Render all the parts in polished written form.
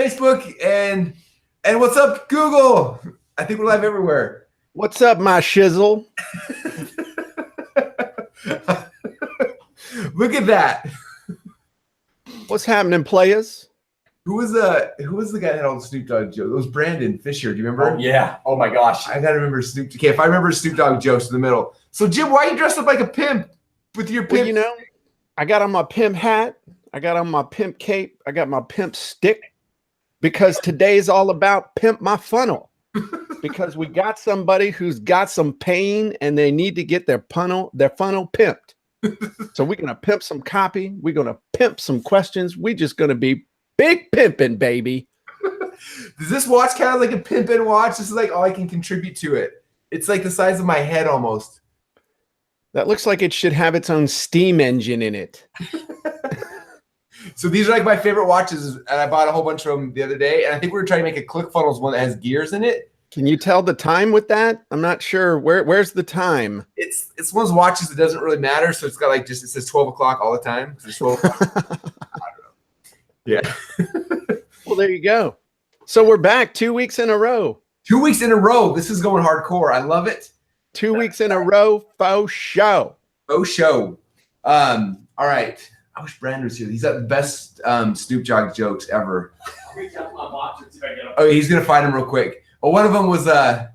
Facebook? And what's up, Google? I think we're live everywhere. What's up, my shizzle? Look at that. What's happening, players? Who was the guy that had all the Snoop Dogg jokes? It was Brandon Fisher. Do you remember? Oh, yeah. Oh my gosh. I gotta remember Snoop. Okay, if I remember Snoop Dogg jokes in the middle. So Jim, why are you dressed up like a pimp with your pimp? Well, you know, I got on my pimp hat. I got on my pimp cape. I got my pimp stick because today's all about pimp my funnel. Because we got somebody who's got some pain and they need to get their funnel pimped. So we're gonna pimp some copy. We're gonna pimp some questions. We're just gonna be big pimping, baby. Does this watch kind of like a pimping watch? This is like all I can contribute to it. It's like the size of my head almost. That looks like it should have its own steam engine in it. So these are like my favorite watches, and I bought a whole bunch of them the other day. And I think we were trying to make a ClickFunnels one that has gears in it. Can you tell the time with that? I'm not sure. Where's the time? It's one of those watches that doesn't really matter. So it's got like it says 12 o'clock all the time. It's 12 o'clock. I don't know. Yeah. Well, there you go. So we're back 2 weeks in a row. 2 weeks in a row. This is going hardcore. I love it. 2 weeks in a row. Faux show. Faux show. All right. I wish Brandon was here. He's got the best Snoop Dogg jokes ever. Oh, he's gonna find him real quick. Well, one of them was I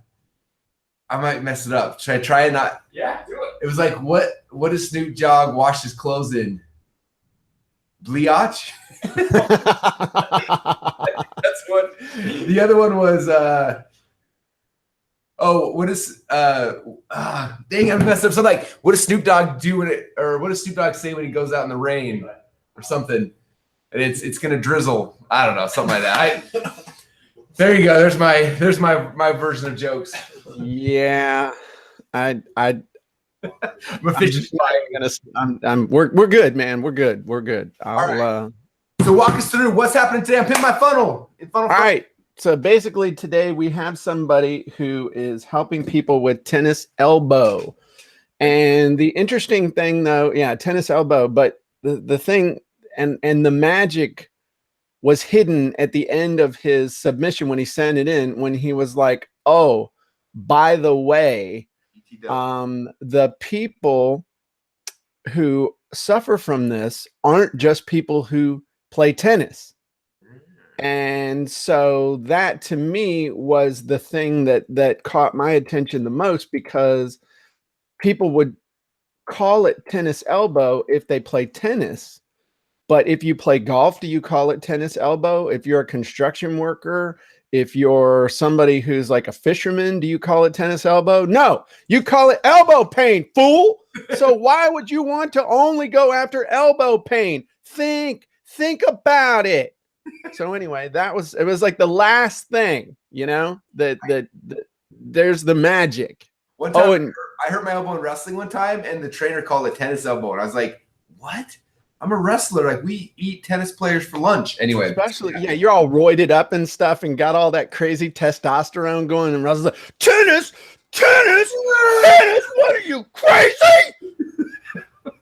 might mess it up. Should I try and not? Yeah, do it. It was like, what does Snoop Dogg wash his clothes in? Bleach? That's what. The other one was what is dang, I messed up. So like, what does Snoop Dogg do what does Snoop Dogg say when he goes out in the rain or something? And it's gonna drizzle. I don't know, something like that. There you go. There's my version of jokes. Yeah, I'm efficient. We're good, man. We're good. All right. So walk us through what's happening today on Pimp My Funnel. All right. So basically today we have somebody who is helping people with tennis elbow. And the interesting thing though, tennis elbow, but the thing and the magic was hidden at the end of his submission when he sent it in, when he was like, oh, by the way, the people who suffer from this aren't just people who play tennis. And so that to me was the thing that caught my attention the most, because people would call it tennis elbow if they play tennis. But if you play golf, do you call it tennis elbow? If you're a construction worker, if you're somebody who's like a fisherman, do you call it tennis elbow? No, you call it elbow pain, fool. So why would you want to only go after elbow pain? Think about it. So anyway, it was like the last thing, that there's the magic. One time I hurt my elbow in wrestling one time, and the trainer called it tennis elbow, and I was like, what? I'm a wrestler. Like, we eat tennis players for lunch. Anyway. Especially, you're all roided up and stuff and got all that crazy testosterone going, and Russell's like, tennis, what are you, crazy?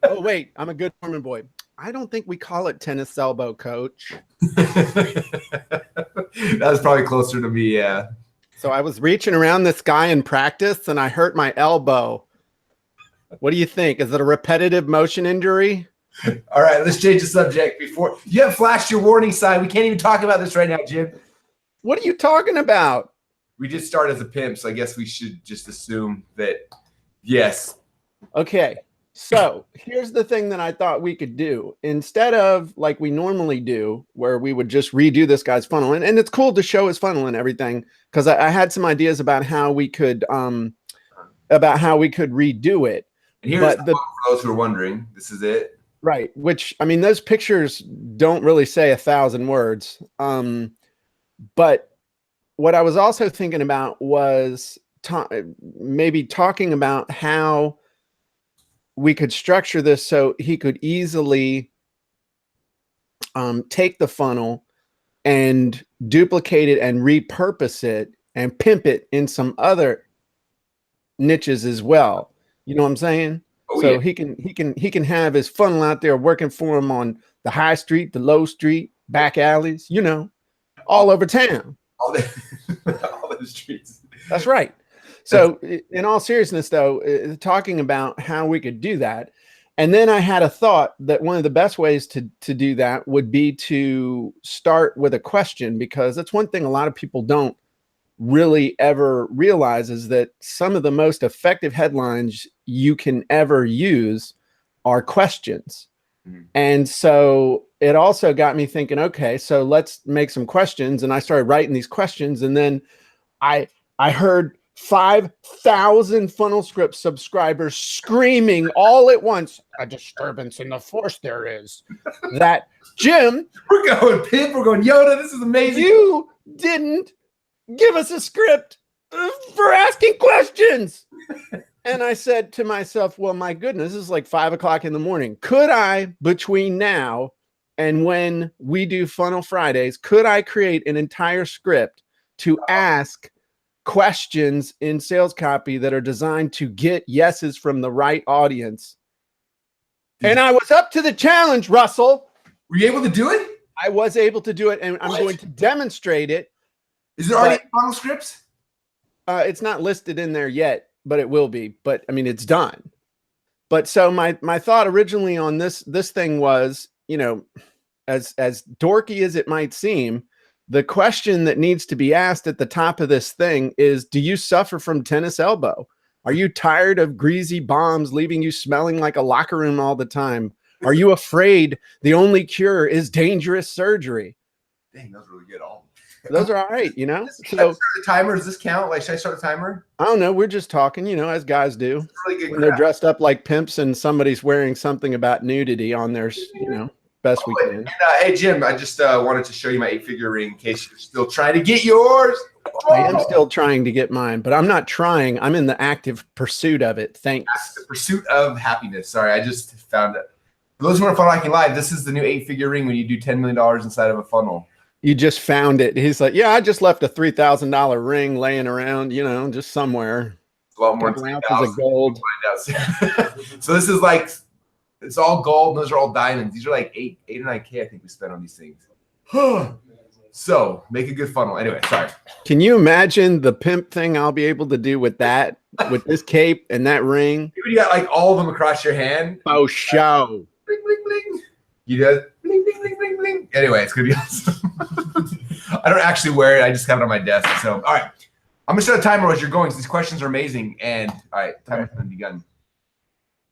Oh, wait, I'm a good Mormon boy. I don't think we call it tennis elbow, coach. That was probably closer to me, yeah. So I was reaching around this guy in practice, and I hurt my elbow. What do you think? Is it a repetitive motion injury? All right, let's change the subject before you have flashed your warning sign. We can't even talk about this right now, Jim. What are you talking about? We just started as a pimp, so I guess we should just assume that, yes. Okay, so here's the thing that I thought we could do. Instead of like we normally do, where we would just redo this guy's funnel, and it's cool to show his funnel and everything, because I had some ideas about how we could redo it. And here's for those who are wondering, this is it. Right, which, I mean, those pictures don't really say 1,000 words. But what I was also thinking about was maybe talking about how we could structure this so he could easily take the funnel and duplicate it and repurpose it and pimp it in some other niches as well. You know what I'm saying? Oh, so yeah. he can have his funnel out there working for him on the high street, the low street, back alleys, you know. all over town. All the streets. That's right. So in all seriousness, though, talking about how we could do that. And then I had a thought that one of the best ways to do that would be to start with a question, because that's one thing a lot of people don't really ever realize, is that some of the most effective headlines you can ever use are questions. And so it also got me thinking, okay, so let's make some questions. And I started writing these questions, and then I heard 5,000 Funnel Script subscribers screaming all at once, "A disturbance in the force there is." That, Jim, we're going Pimp, we're going Yoda, this is amazing. You didn't give us a script for asking questions. And I said to myself, well, my goodness, this is like 5 o'clock in the morning. Could I, between now and when we do Funnel Fridays, could I create an entire script to ask questions in sales copy that are designed to get yeses from the right audience? And I was up to the challenge, Russell. Were you able to do it? I was able to do it, and I'm going to demonstrate it. Is it already in Funnel Scripts? It's not listed in there yet, but it will be. But I mean, it's done. But so my thought originally on this thing was, you know, as dorky as it might seem, the question that needs to be asked at the top of this thing is, do you suffer from tennis elbow? Are you tired of greasy bombs leaving you smelling like a locker room all the time? Are you afraid the only cure is dangerous surgery? Dang, those are really good. Those are all right, you know? Should I start a timer? Does this count? Like, should I start a timer? I don't know. We're just talking, you know, as guys do. It's really good. When they're dressed up like pimps and somebody's wearing something about nudity on their, you know, best we can. And, hey, Jim, I just wanted to show you my 8-figure ring in case you're still trying to get yours. I am still trying to get mine, but I'm not trying. I'm in the active pursuit of it. Thanks. The pursuit of happiness. Sorry, I just found it. For those who are funnel hacking live, this is the new 8-figure ring when you do $10 million inside of a funnel. You just found it. He's like, yeah, I just left a $3,000 ring laying around, you know, just somewhere. It's a lot more than ounces of gold. So this is like, it's all gold. And those are all diamonds. These are like 8 or 9K, I think we spent on these things. So make a good funnel. Anyway, sorry. Can you imagine the pimp thing I'll be able to do with that, with this cape and that ring? You got like all of them across your hand. Oh, show. Bling, bling, bling. You do it. Bling, bling, bling, bling, bling. Anyway, it's going to be awesome. I don't actually wear it. I just have it on my desk. So, all right. I'm going to start a timer as you're going. So these questions are amazing. And all right, timer's going to begun.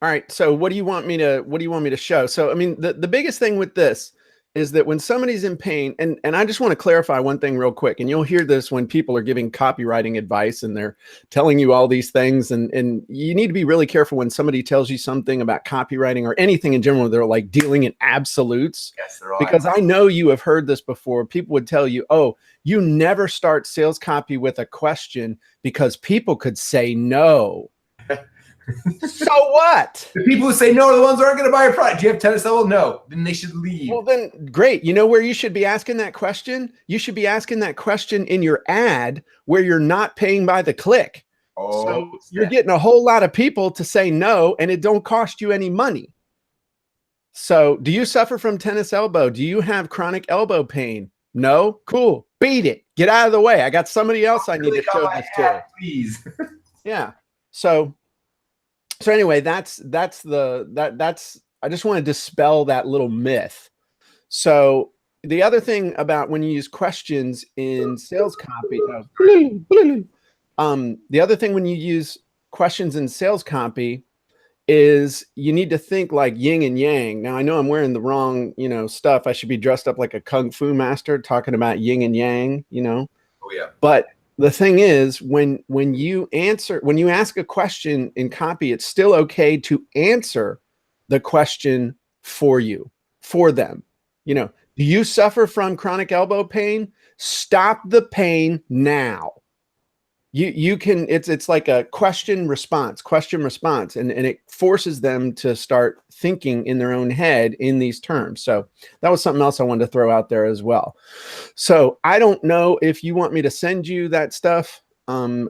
All right. So what do you want me to show? So, I mean, the biggest thing with this is that when somebody's in pain, and I just want to clarify one thing real quick, and you'll hear this when people are giving copywriting advice and they're telling you all these things, and you need to be really careful when somebody tells you something about copywriting or anything in general. They're like dealing in absolutes. Yes, they're all because I know you have heard this before. People would tell you, oh, you never start sales copy with a question because people could say no. So what? The people who say no are the ones who aren't going to buy your product. Do you have tennis elbow? No. Then they should leave. Well, then great. You know where you should be asking that question? You should be asking that question in your ad where you're not paying by the click. Oh, so you're getting a whole lot of people to say no, and it don't cost you any money. So do you suffer from tennis elbow? Do you have chronic elbow pain? No? Cool. Beat it. Get out of the way. I got somebody else I need to show this to. Please. Yeah. So anyway, that's I just want to dispel that little myth. So the other thing about when you use questions in sales copy, the other thing when you use questions in sales copy is you need to think like yin and yang. Now I know I'm wearing the wrong, you know, stuff. I should be dressed up like a kung fu master talking about yin and yang, you know. Oh yeah. But the thing is, when you ask a question in copy, it's still okay to answer the question for them. You know, do you suffer from chronic elbow pain? Stop the pain now. You can, it's like a question response, and it forces them to start thinking in their own head in these terms. So that was something else I wanted to throw out there as well. So I don't know if you want me to send you that stuff. Yeah,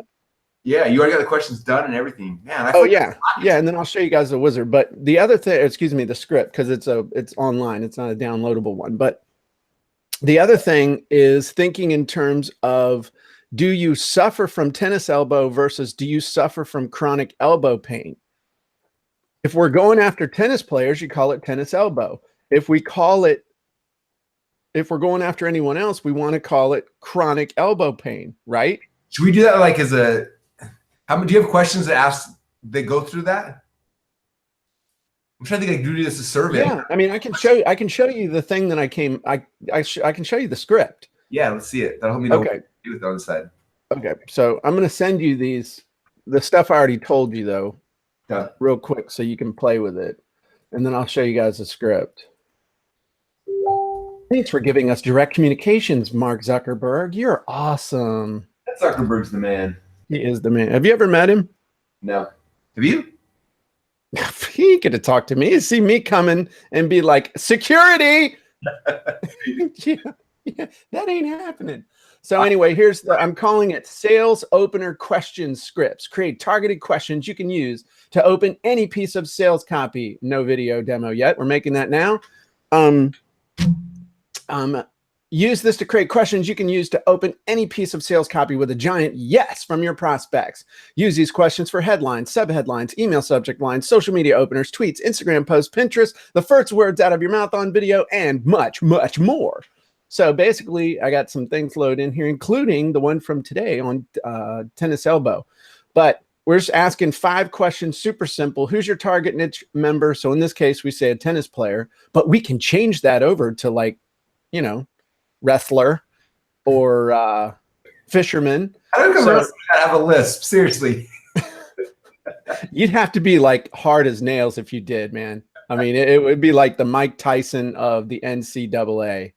you already got the questions done and everything. Man, yeah, and then I'll show you guys the wizard. But the other thing, excuse me, the script, because it's online. It's not a downloadable one. But The other thing is thinking in terms of, do you suffer from tennis elbow versus do you suffer from chronic elbow pain? If we're going after tennis players, you call it tennis elbow. If we're going after anyone else, we want to call it chronic elbow pain, right? Should we do that like as a, do you have questions to ask that go through that? I'm trying to think, like, do this as a survey. Yeah, I mean, I can show you the thing that I can show you the script. Yeah, let's see it. That'll help me know what Okay. to do with it on the side. Okay, so I'm going to send you the stuff I already told you though, Yeah. real quick so you can play with it. And then I'll show you guys the script. Thanks for giving us direct communications, Mark Zuckerberg. You're awesome. That Zuckerberg's the man. He is the man. Have you ever met him? No. Have you? He could have talked to me. See me coming and be like, security. yeah, that ain't happening. So anyway, I'm calling it sales opener question scripts. Create targeted questions you can use to open any piece of sales copy. No video demo yet. We're making that now. Use this to create questions you can use to open any piece of sales copy with a giant yes from your prospects. Use these questions for headlines, subheadlines, email subject lines, social media openers, tweets, Instagram posts, Pinterest, the first words out of your mouth on video, and much, much more. So basically, I got some things loaded in here, including the one from today on tennis elbow. But we're just asking 5 questions, super simple. Who's your target niche member? So in this case, we say a tennis player, but we can change that over to, like, you know, wrestler or fisherman. I don't know if I have a lisp. Seriously. You'd have to be like hard as nails if you did, man. I mean, it would be like the Mike Tyson of the NCAA.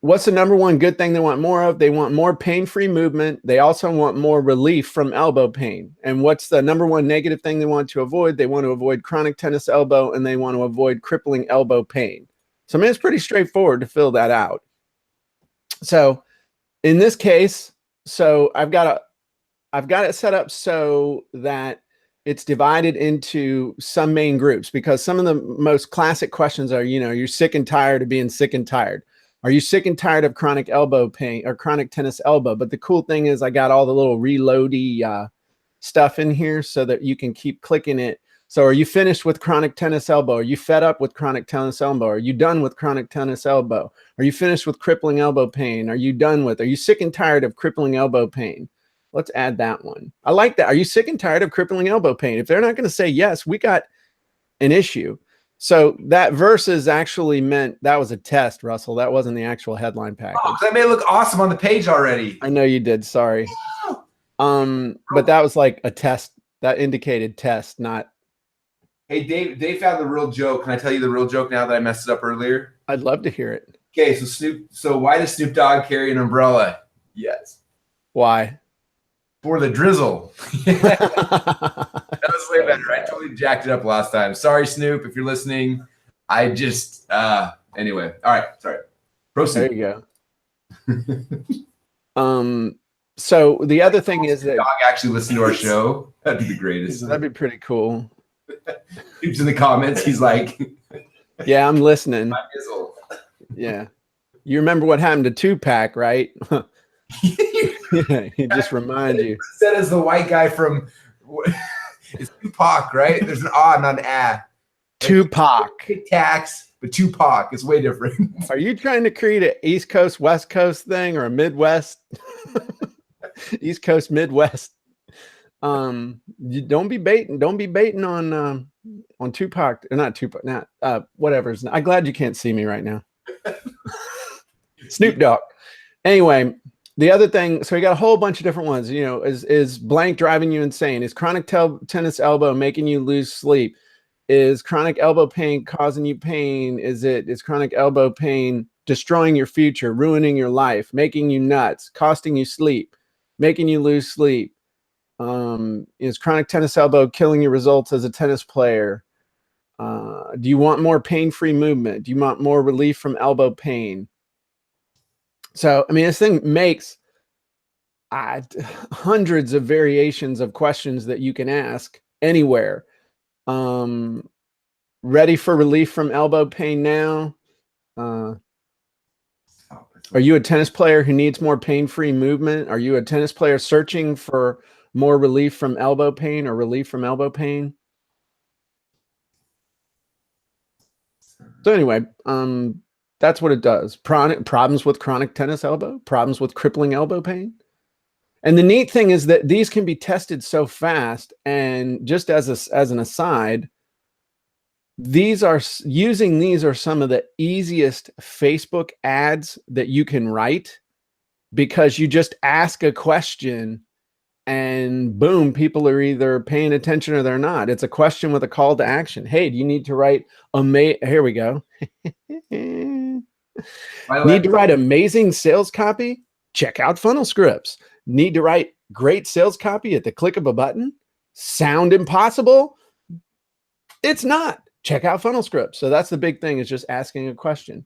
What's the number one good thing they want more of? They want more pain-free movement. They also want more relief from elbow pain. And what's the number one negative thing they want to avoid? They want to avoid chronic tennis elbow, and they want to avoid crippling elbow pain. So I mean, it's pretty straightforward to fill that out. So in this case, so I've got it set up so that it's divided into some main groups, because some of the most classic questions are, you know, you're sick and tired of being sick and tired. Are you sick and tired of chronic elbow pain or chronic tennis elbow? But the cool thing is I got all the little reloady stuff in here so that you can keep clicking it. So are you finished with chronic tennis elbow? Are you fed up with chronic tennis elbow? Are you done with chronic tennis elbow? Are you finished with crippling elbow pain? Are you sick and tired of crippling elbow pain? Let's add that one. I like that. Are you sick and tired of crippling elbow pain? If they're not going to say yes, we got an issue. So that versus actually meant that was a test, Russell. That wasn't the actual headline package. Oh, that made it look awesome on the page already. I know you did. Sorry. But that was like a test. That indicated test, not. Hey, Dave found the real joke. Can I tell you the real joke now that I messed it up earlier? I'd love to hear it. Okay, so why does Snoop Dogg carry an umbrella? Yes. Why? For the drizzle. That was way better. I totally jacked it up last time. Sorry, Snoop, if you're listening. I just anyway. All right, sorry. Proceed. There you go. So the other thing is that Dog actually listened to our show. That'd be the greatest. That'd be pretty cool. He's in the comments. He's like, yeah, I'm listening. my Dizzle. Yeah. You remember what happened to Tupac, right? Yeah, he just reminds you. Said as the white guy from it's Tupac, right? There's an ah, not an ah. Tupac. Tic Tacs, but Tupac is way different. Are you trying to create an East Coast, West Coast thing, or a Midwest? East Coast, Midwest. You don't be baiting on Tupac, or not Tupac, not whatever. I'm glad you can't see me right now. Snoop Dogg. Anyway, the other thing, so we got a whole bunch of different ones. You know, is blank driving you insane? Is chronic tennis elbow making you lose sleep? Is chronic elbow pain causing you pain? Is chronic elbow pain destroying your future, ruining your life, making you nuts, costing you sleep, making you lose sleep? Is chronic tennis elbow killing your results as a tennis player? Do you want more pain-free movement? Do you want more relief from elbow pain? So, I mean, this thing makes hundreds of variations of questions that you can ask anywhere. Ready for relief from elbow pain now? Are you a tennis player who needs more pain-free movement? Are you a tennis player searching for more relief from elbow pain or relief from elbow pain? So anyway, that's what it does. Problems with chronic tennis elbow, problems with crippling elbow pain. And the neat thing is that these can be tested so fast. And just as an aside, these are some of the easiest Facebook ads that you can write, because you just ask a question and boom, people are either paying attention or they're not. It's a question with a call to action. Hey, do you need to write here we go. Need to write amazing sales copy? Check out Funnel Scripts. Need to write great sales copy at the click of a button? Sound impossible? It's not. Check out Funnel Scripts. So that's the big thing, is just asking a question.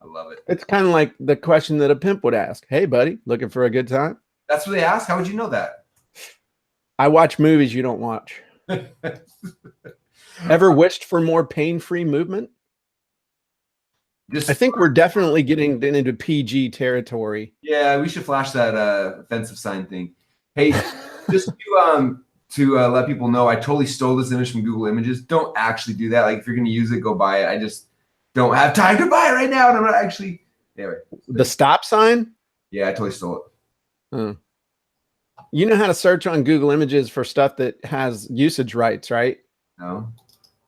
I love it. It's kind of like the question that a pimp would ask. Hey, buddy, looking for a good time? That's what they ask? How would you know that? I watch movies you don't watch. Ever wished for more pain-free movement? I think we're definitely getting into PG territory. Yeah, we should flash that offensive sign thing. Hey, just to let people know, I totally stole this image from Google Images. Don't actually do that. Like, if you're going to use it, go buy it. I just don't have time to buy it right now, and I'm not actually. Anyway, the stop sign? Yeah, I totally stole it. Hmm. You know how to search on Google Images for stuff that has usage rights, right? No.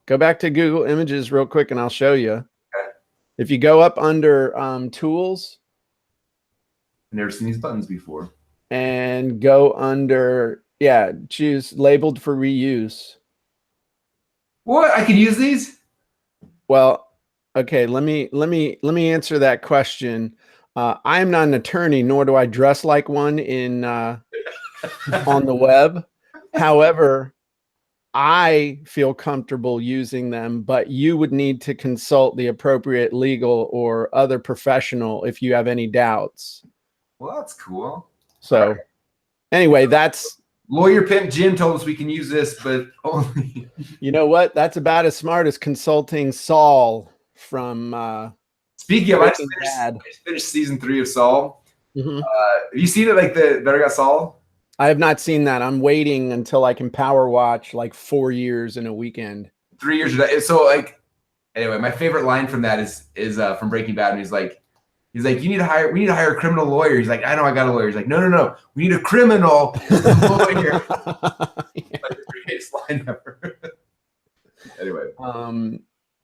Go back to Google Images real quick, and I'll show you. Okay. If you go up under Tools. I've never seen these buttons before. And go under, choose labeled for reuse. What? I can use these? Well, okay, let me answer that question. I'm not an attorney, nor do I dress like one in on the web. However, I feel comfortable using them, but you would need to consult the appropriate legal or other professional if you have any doubts. Well, that's cool. So anyway, that's Lawyer Pimp Jim told us we can use this, but only. You know what? That's about as smart as consulting Saul from Speaking of, I just Bad. finished season 3 of Saul. Mm-hmm. Have you seen it, like the Better Got Saul? I have not seen that. I'm waiting until I can power watch like 4 years in a weekend. 3 years. So like, anyway, my favorite line from that is from Breaking Bad, and he's like, we need to hire a criminal lawyer. He's like, I know, I got a lawyer. He's like, no, we need a criminal lawyer. Like the greatest line ever. Anyway,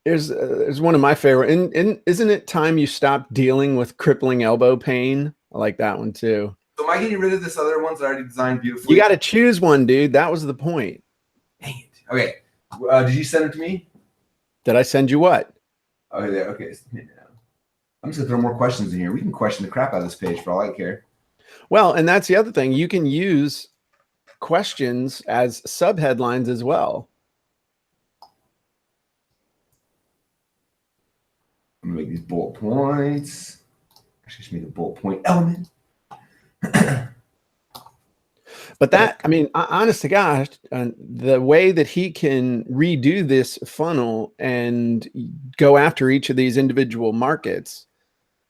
there's one of my favorite. And isn't it time you stopped dealing with crippling elbow pain? I like that one too. So am I getting rid of this other ones that I already designed beautifully? You got to choose one, dude. That was the point. Dang it. Okay. Did you send it to me? Did I send you what? Okay. There. Okay. I'm just gonna throw more questions in here. We can question the crap out of this page for all I care. Well, and that's the other thing. You can use questions as subheadlines as well. I'm gonna make these bullet points. Actually, just make a bullet point element. But that, I mean, honest to gosh, the way that he can redo this funnel and go after each of these individual markets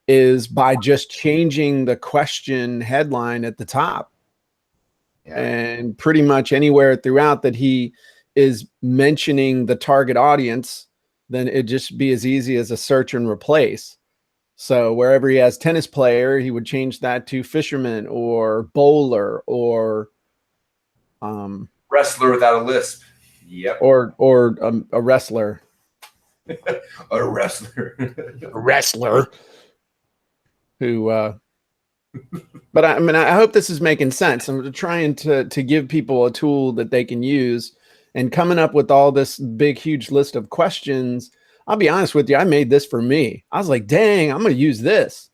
is by just changing the question headline at the top. Yeah. And pretty much anywhere throughout that he is mentioning the target audience, then it'd just be as easy as a search and replace. So wherever he has tennis player, he would change that to fisherman or bowler or wrestler without a lisp. Yep. Or a wrestler. A wrestler. A wrestler. Who but I mean, I hope this is making sense. I'm trying to give people a tool that they can use, and coming up with all this big, huge list of questions. I'll be honest with you. I made this for me. I was like, dang, I'm going to use this.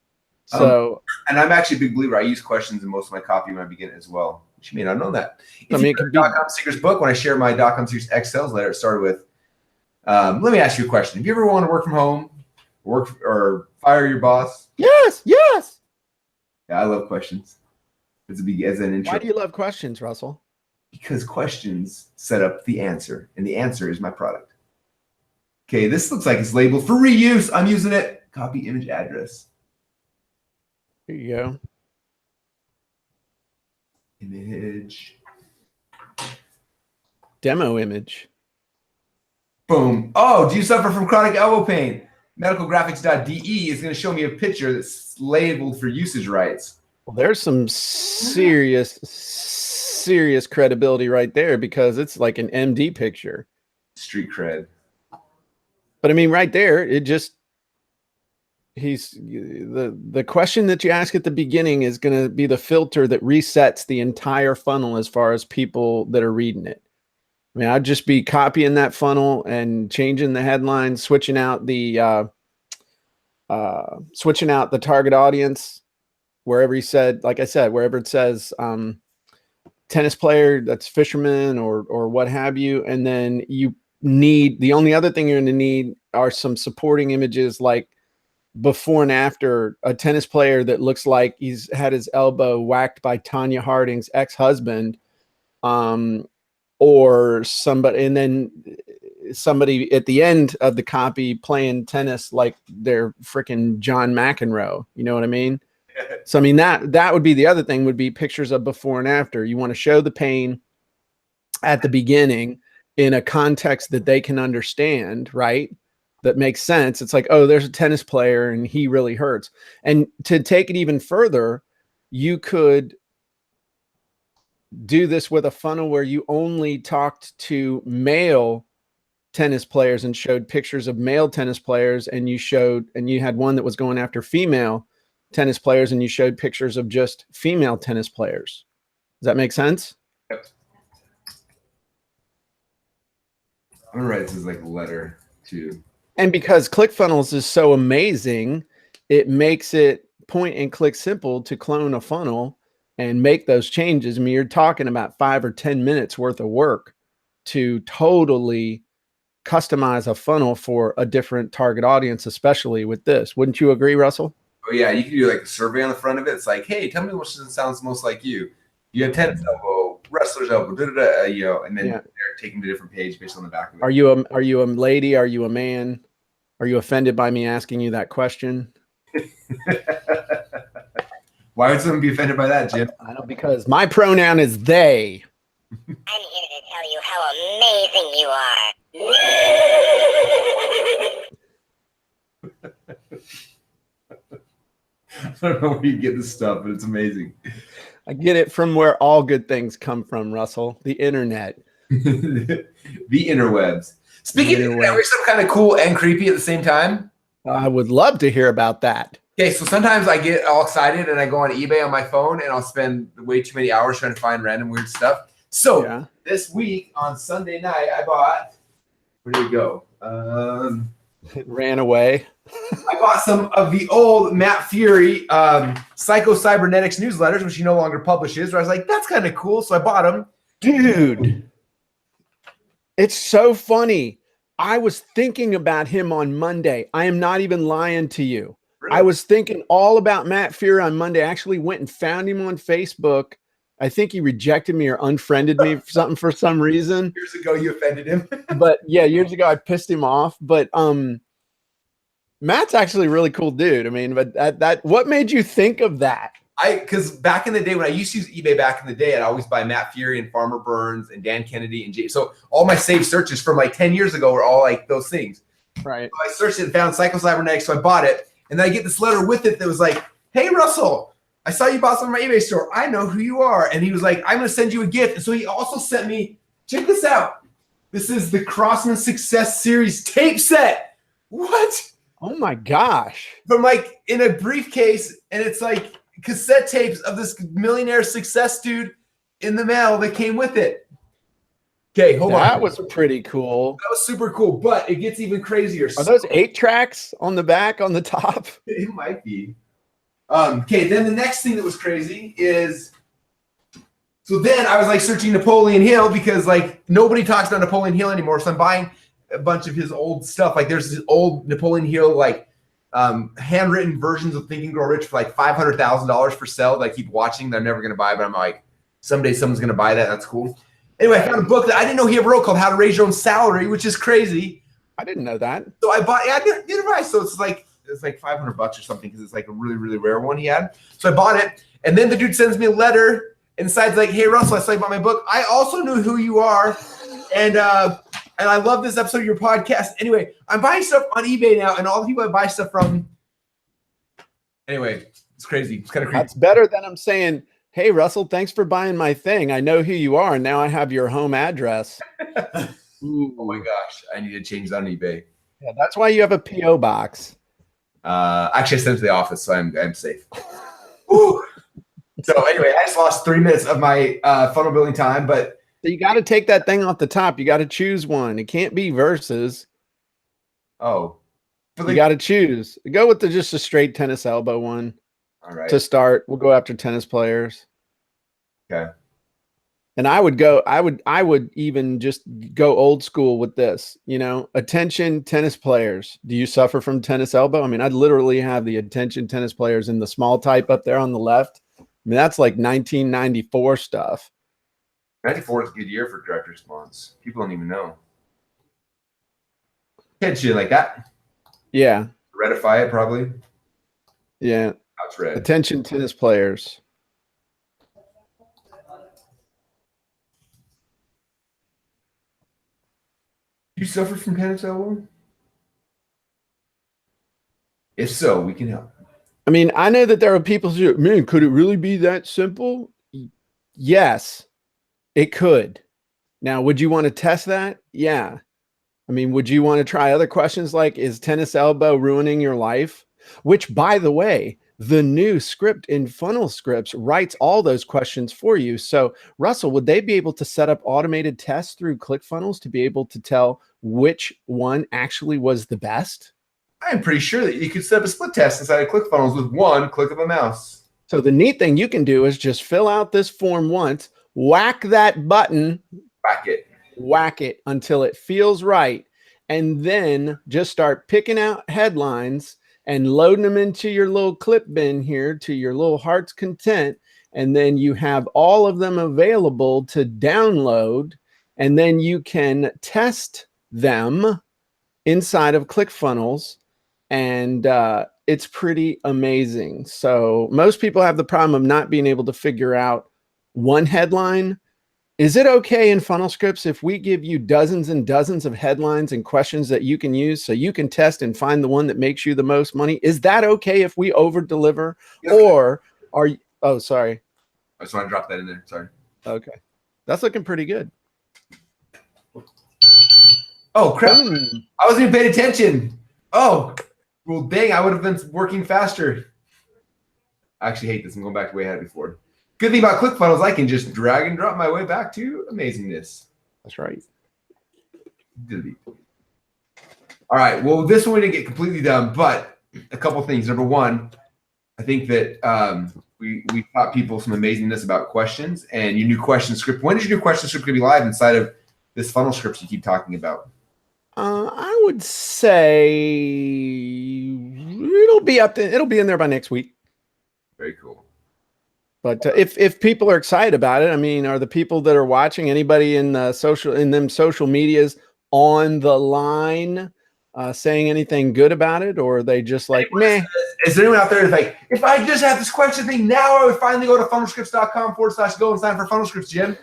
So, and I'm actually a big believer. I use questions in most of my copy when I begin as well. Which you may not know that. If you read .com Secrets book, when I share my .com Secrets X sales letter, it started with, let me ask you a question. Have you ever wanted to work from home, or fire your boss? Yes, yes. Yeah, I love questions. As an intro. Why do you love questions, Russell? Because questions set up the answer, and the answer is my product. Okay, this looks like it's labeled for reuse. I'm using it. Copy image address. There you go. Image. Demo image. Boom. Oh, do you suffer from chronic elbow pain? Medicalgraphics.de is going to show me a picture that's labeled for usage rights. Well, there's some serious credibility right there, because it's like an MD picture. Street cred. But I mean, right there, the question that you ask at the beginning is going to be the filter that resets the entire funnel as far as people that are reading it. I mean, I'd just be copying that funnel and changing the headline, switching out the target audience wherever he said, like I said, wherever it says tennis player, that's fisherman or what have you. And then the only other thing you're going to need are some supporting images, like before and after a tennis player that looks like he's had his elbow whacked by Tanya Harding's ex-husband, or somebody, and then somebody at the end of the copy playing tennis like they're freaking John McEnroe. You know what I mean? So I mean, that would be the other thing, would be pictures of before and after. You want to show the pain at the beginning in a context that they can understand, right? That makes sense. It's like, oh, there's a tennis player and he really hurts. And to take it even further, you could do this with a funnel where you only talked to male tennis players and showed pictures of male tennis players, and you had one that was going after female tennis players and you showed pictures of just female tennis players. Does that make sense? Yep. I'm gonna write this as like a letter too. And because ClickFunnels is so amazing, it makes it point and click simple to clone a funnel and make those changes. I mean, you're talking about 5 or 10 minutes worth of work to totally customize a funnel for a different target audience, especially with this. Wouldn't you agree, Russell? Oh yeah, you can do like a survey on the front of it. It's like, hey, tell me what sounds most like you. You have tennis elbow, wrestler's elbow, and then they're taking to a different page based on the back of it. Are you a lady? Are you a man? Are you offended by me asking you that question? Why would someone be offended by that, Jim? I know, because my pronoun is they. I'm here to tell you how amazing you are. I don't know where you get this stuff, but it's amazing. I get it from where all good things come from, Russell. The internet. The interwebs. Speaking of internet, we're some kind of cool and creepy at the same time. I would love to hear about that. Okay, so sometimes I get all excited and I go on eBay on my phone and I'll spend way too many hours trying to find random weird stuff. So this week on Sunday night, I bought, where did it go? It ran away. I bought some of the old Matt Fury Psycho Cybernetics newsletters, which he no longer publishes. Where I was like, that's kind of cool. So I bought them. Dude, it's so funny. I was thinking about him on Monday. I am not even lying to you. Really? I was thinking all about Matt Fury on Monday. I actually went and found him on Facebook. I think he rejected me or unfriended me for some reason. Years ago, you offended him. But yeah, years ago, I pissed him off. But Matt's actually a really cool dude. I mean, but that what made you think of that? Because back in the day, when I used to use eBay back in the day, I'd always buy Matt Fury and Farmer Burns and Dan Kennedy and Jay. So all my saved searches from like 10 years ago were all like those things. Right. So I searched it and found Psycho Cybernetics, so I bought it. And then I get this letter with it that was like, hey, Russell, I saw you bought some from my eBay store. I know who you are. And he was like, I'm going to send you a gift. And so he also sent me, check this out. This is the Crossman Success Series tape set. What? Oh my gosh. From like in a briefcase, and it's like cassette tapes of this millionaire success dude in the mail that came with it. Okay, hold on. That was pretty cool. That was super cool, but it gets even crazier. Are those 8 tracks on the back, on the top? It might be. Okay, then the next thing that was crazy is, so then I was like searching Napoleon Hill because like nobody talks about Napoleon Hill anymore. So I'm buying a bunch of his old stuff. Like there's this old Napoleon Hill, like handwritten versions of Think and Grow Rich for like $500,000 for sale that I keep watching that I'm never going to buy, but I'm like, someday someone's going to buy that. That's cool. Anyway, I found a book that I didn't know he ever wrote called How to Raise Your Own Salary, which is crazy. I didn't know that. So I bought, yeah, neither did I. So it's like, it's like $500 or something because it's like a really, really rare one he had. So I bought it. And then the dude sends me a letter and decides like, hey, Russell, I saw you bought my book. I also knew who you are. And I love this episode of your podcast. Anyway, I'm buying stuff on eBay now, and all the people I buy stuff from. Anyway, it's crazy. It's kind of crazy. That's better than I'm saying, hey, Russell, thanks for buying my thing. I know who you are, and now I have your home address. Oh my gosh, I need to change that on eBay. Yeah, that's why you have a P.O. box. Actually, I sent it to the office, so I'm safe. Woo. So anyway, I just lost 3 minutes of my funnel building time, but So you got to take that thing off the top. You got to choose one. It can't be versus. but You got to choose. Go with just a straight tennis elbow one all right. to start. We'll go after tennis players. Okay. And I would even just go old school with this, attention tennis players. Do you suffer from tennis elbow? I mean, I'd literally have the attention tennis players in the small type up there on the left. I mean, that's like 1994 stuff. 94 is a good year for direct response. People don't even know. Can't shit like that. Yeah. Redify it probably. Yeah. That's red. Attention tennis players. Do you suffer from tennis elbow? If so, we can help. I mean, I know that there are people who, man, could it really be that simple? Yes, it could. Now, would you want to test that? Yeah. I mean, would you want to try other questions like, is tennis elbow ruining your life? Which, by the way, the new script in Funnel Scripts writes all those questions for you. So, Russell, would they be able to set up automated tests through ClickFunnels to be able to tell which one actually was the best? I'm pretty sure that you could set up a split test inside of ClickFunnels with one click of a mouse. So the neat thing you can do is just fill out this form once, whack that button, whack it until it feels right, and then just start picking out headlines and loading them into your little clip bin here to your little heart's content. And then you have all of them available to download, and then you can test them inside of ClickFunnels. And it's pretty amazing. So most people have the problem of not being able to figure out one headline. Is it okay in Funnel Scripts if we give you dozens and dozens of headlines and questions that you can use so you can test and find the one that makes you the most money? Is that okay if we over deliver? Yes. Or are you, oh, sorry. I just want to drop that in there. Sorry. Okay. That's looking pretty good. Oh, crap. I wasn't even paying attention. Oh, well, dang, I would have been working faster. I actually hate this. I'm going back to way I had it before. Good thing about ClickFunnels, I can just drag and drop my way back to amazingness. That's right. Delete. All right. Well, this one we didn't get completely done, but a couple things. Number one, I think that we taught people some amazingness about questions and your new question script. When is your new question script going to be live inside of this funnel script you keep talking about? I would say it'll be in there by next week. Very cool. But if people are excited about it, I mean, are the people that are watching, anybody in the social medias on the line saying anything good about it, or are they just like, meh? Is there anyone out there that's like, if I just have this question thing now, I would finally go to funnelscripts.com/go and sign for Funnel Scripts, Jim?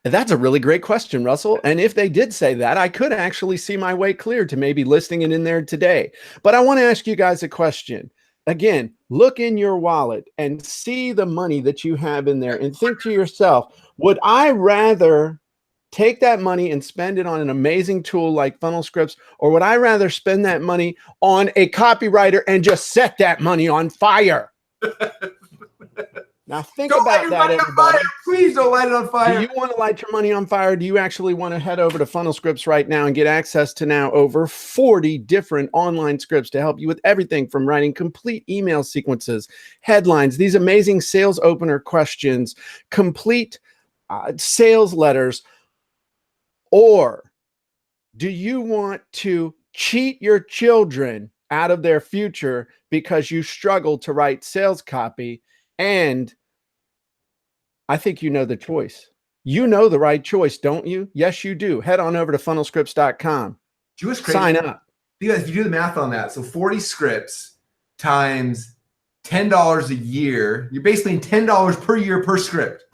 That's a really great question, Russell. And if they did say that, I could actually see my way clear to maybe listing it in there today. But I want to ask you guys a question. Again, look in your wallet and see the money that you have in there and think to yourself, would I rather take that money and spend it on an amazing tool like Funnel Scripts, or would I rather spend that money on a copywriter and just set that money on fire? Now think about that, everybody. Please don't light it on fire. Do you want to light your money on fire? Do you actually want to head over to Funnel Scripts right now and get access to now over 40 different online scripts to help you with everything from writing complete email sequences, headlines, these amazing sales opener questions, complete sales letters? Or do you want to cheat your children out of their future because you struggle to write sales copy? And I think you know the choice. You know the right choice, don't you? Yes, you do. Head on over to funnelscripts.com. Do you know what's crazy? Sign up. if you do the math on that, so 40 scripts times $10 a year, you're basically $10 per year per script.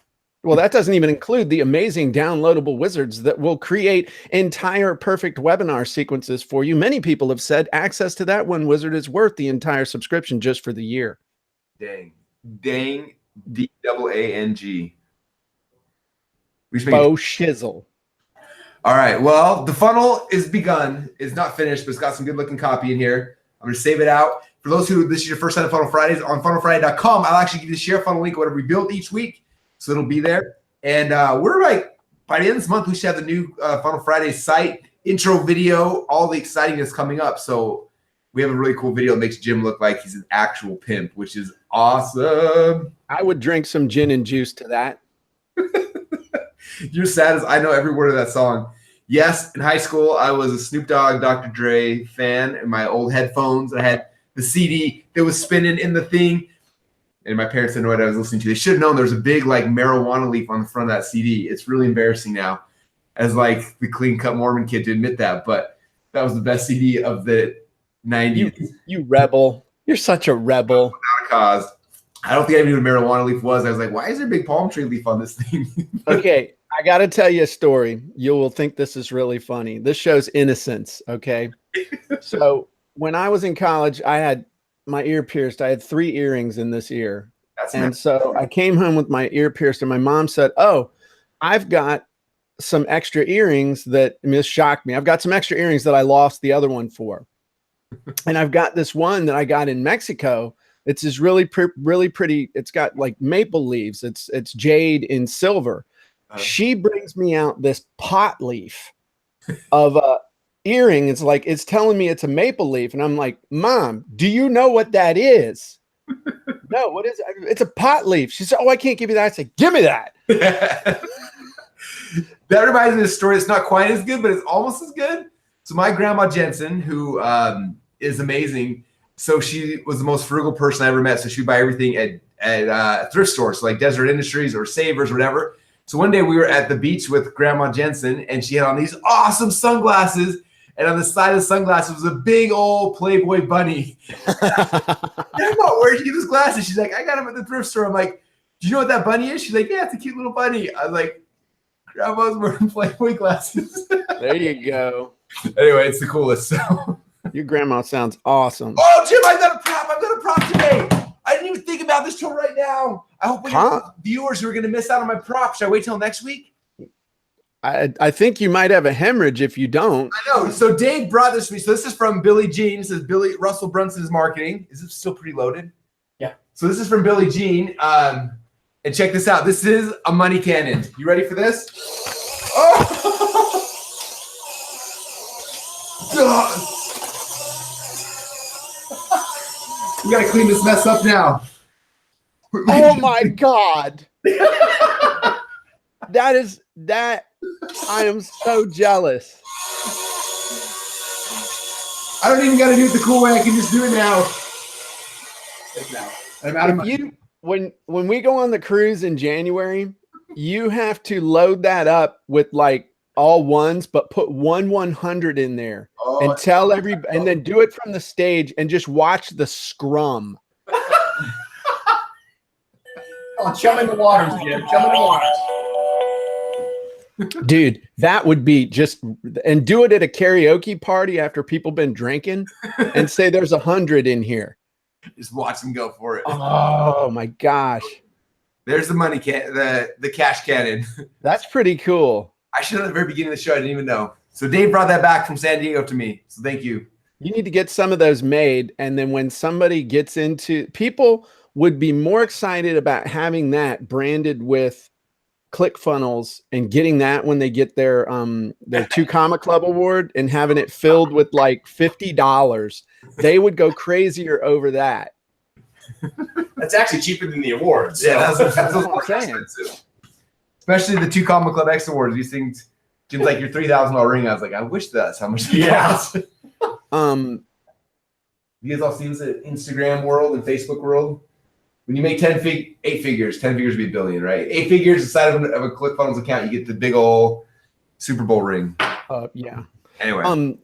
Well, that doesn't even include the amazing downloadable wizards that will create entire perfect webinar sequences for you. Many people have said access to that one wizard is worth the entire subscription just for the year. Dang, DAANG. We should make Bo shizzle. All right. Well, the funnel is begun. It's not finished, but it's got some good looking copy in here. I'm going to save it out. For those who this is your first time at Funnel Fridays, on funnelfriday.com, I'll actually give you the share funnel link, whatever we build each week. So it'll be there. And we're like, by the end of this month, we should have the new Funnel Friday site, intro video, all the excitingness coming up. So we have a really cool video that makes Jim look like he's an actual pimp, which is awesome. I would drink some gin and juice to that. You're sad as I know every word of that song. Yes, in high school, I was a Snoop Dogg, Dr. Dre fan. In my old headphones, I had the CD that was spinning in the thing. And my parents didn't know what I was listening to. They should have known there was a big like marijuana leaf on the front of that CD. It's really embarrassing now as like the clean cut Mormon kid to admit that. But that was the best CD of the 90s. You rebel. You're such a rebel. Without a cause. I don't think I knew what a marijuana leaf was. I was like, why is there a big palm tree leaf on this thing? Okay, I got to tell you a story. You will think this is really funny. This shows innocence, okay? So when I was in college, I had my ear pierced. I had 3 earrings in this ear. That's and nice. so I came home with my ear pierced, and my mom said, oh, I've got some extra earrings that, I mean, this shocked me. I've got some extra earrings that I lost the other one for. And I've got this one that I got in Mexico. It's this really pretty. It's got like maple leaves. It's jade in silver. She brings me out this pot leaf of a earring. It's like, it's telling me it's a maple leaf. And I'm like, Mom, do you know what that is? No, what is it? It's a pot leaf. She said, oh, I can't give you that. I said, give me that. That reminds me of a story that's not quite as good, but it's almost as good. So my grandma Jensen, who is amazing, so she was the most frugal person I ever met. So she'd buy everything at thrift stores, so like Desert Industries or Savers or whatever. So one day we were at the beach with Grandma Jensen, and she had on these awesome sunglasses. And on the side of the sunglasses was a big old Playboy bunny. Grandma, where'd you get those glasses? She's like, I got them at the thrift store. I'm like, do you know what that bunny is? She's like, yeah, it's a cute little bunny. I was like, Grandma's wearing Playboy glasses. There you go. Anyway, it's the coolest. So. Your grandma sounds awesome. Oh, Jim, I've got a prop today. I didn't even think about this till right now. I hope we have viewers who are going to miss out on my prop. Should I wait till next week? I think you might have a hemorrhage if you don't. I know. So Dave brought this to me. So this is from Billie Jean. This is Russell Brunson's marketing. Is it still pretty loaded? Yeah. So this is from Billie Jean. And check this out. This is a money cannon. You ready for this? Oh! We got to clean this mess up now. Oh my God. That I am so jealous. I don't even got to do it the cool way. I can just do it now. I'm out of money. When we go on the cruise in January, you have to load that up with like all ones, but put 100 in there and tell and then do it from the stage and just watch the scrum. Oh, chum in the waters, Jim. Chum in the waters. Dude, that would be just, and do it at a karaoke party after people been drinking and say there's 100 in here. Just watch them go for it. Oh my gosh. There's the money the cash cannon. That's pretty cool. I should have at the very beginning of the show. I didn't even know. So Dave brought that back from San Diego to me. So thank you. You need to get some of those made. And then when somebody gets into, people would be more excited about having that branded with ClickFunnels and getting that when they get their 2 Comma Club award and having it filled with like $50. They would go crazier over that. That's actually cheaper than the awards. So. Yeah, that's what I'm saying. Expensive. Especially the 2 Comma Club X awards. These things, Jim's like your $3,000 ring. I was like, I wish that's how much they cost. You guys all see this in Instagram world and Facebook world? When you make 8 figures, 10 figures would be $1 billion, right? 8 figures inside of a ClickFunnels account, you get the big old Super Bowl ring. Yeah. Anyway.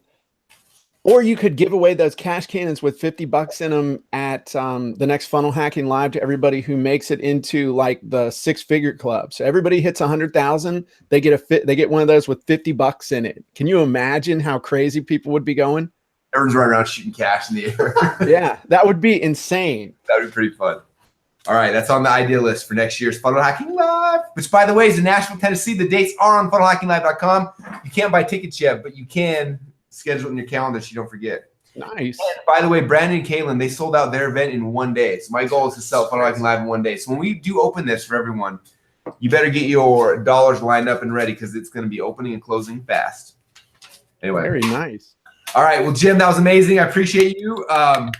Or you could give away those cash cannons with $50 in them at the next Funnel Hacking Live to everybody who makes it into like the 6-figure club. So everybody hits 100,000, they get one of those with $50 in it. Can you imagine how crazy people would be going? Everyone's running around shooting cash in the air. Yeah, that would be insane. That would be pretty fun. All right, that's on the idea list for next year's Funnel Hacking Live, which, by the way, is in Nashville, Tennessee. The dates are on funnelhackinglive.com. You can't buy tickets yet, but you can schedule it in your calendar so you don't forget. Nice. And by the way, Brandon and Kaylin, they sold out their event in one day. So my goal is to sell Funnel Hacking Live in one day. So when we do open this for everyone, you better get your dollars lined up and ready because it's going to be opening and closing fast. Anyway. Very nice. All right. Well, Jim, that was amazing. I appreciate you. I'm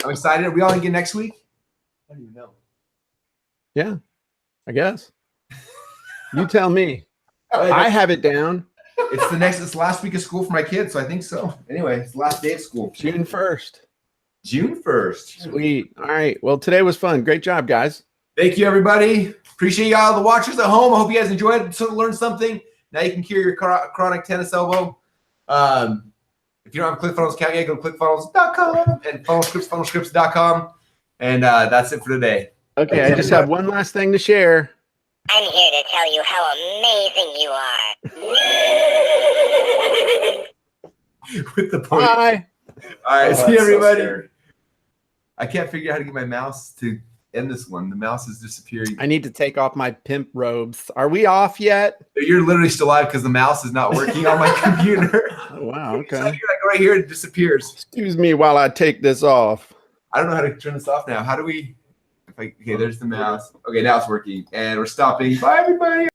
excited. Are we all again next week? I don't even know. Yeah, I guess. You tell me. I have it down. It's the last week of school for my kids, so I think so. Anyway, it's the last day of school. June 1st. June 1st. Sweet. All right. Well, today was fun. Great job, guys. Thank you, everybody. Appreciate y'all, the watchers at home. I hope you guys enjoyed it. Sort of learned something. Now you can cure your chronic tennis elbow. If you don't have a ClickFunnels account yet, go to clickfunnels.com and funnelscripts.com. And that's it for today. Okay, I just have one last thing to share. I'm here to tell you how amazing you are. With the point. Bye. All right, Oh, see that's so everybody. scary. I can't figure out how to get my mouse to end this one. The mouse is disappearing. I need to take off my pimp robes. Are we off yet? You're literally still live because the mouse is not working on my computer. Oh, wow. So Okay. you're like right here, it disappears. Excuse me while I take this off. I don't know how to turn this off now. How do we? Okay, there's the mouse. Okay, now it's working, and we're stopping. Bye, everybody.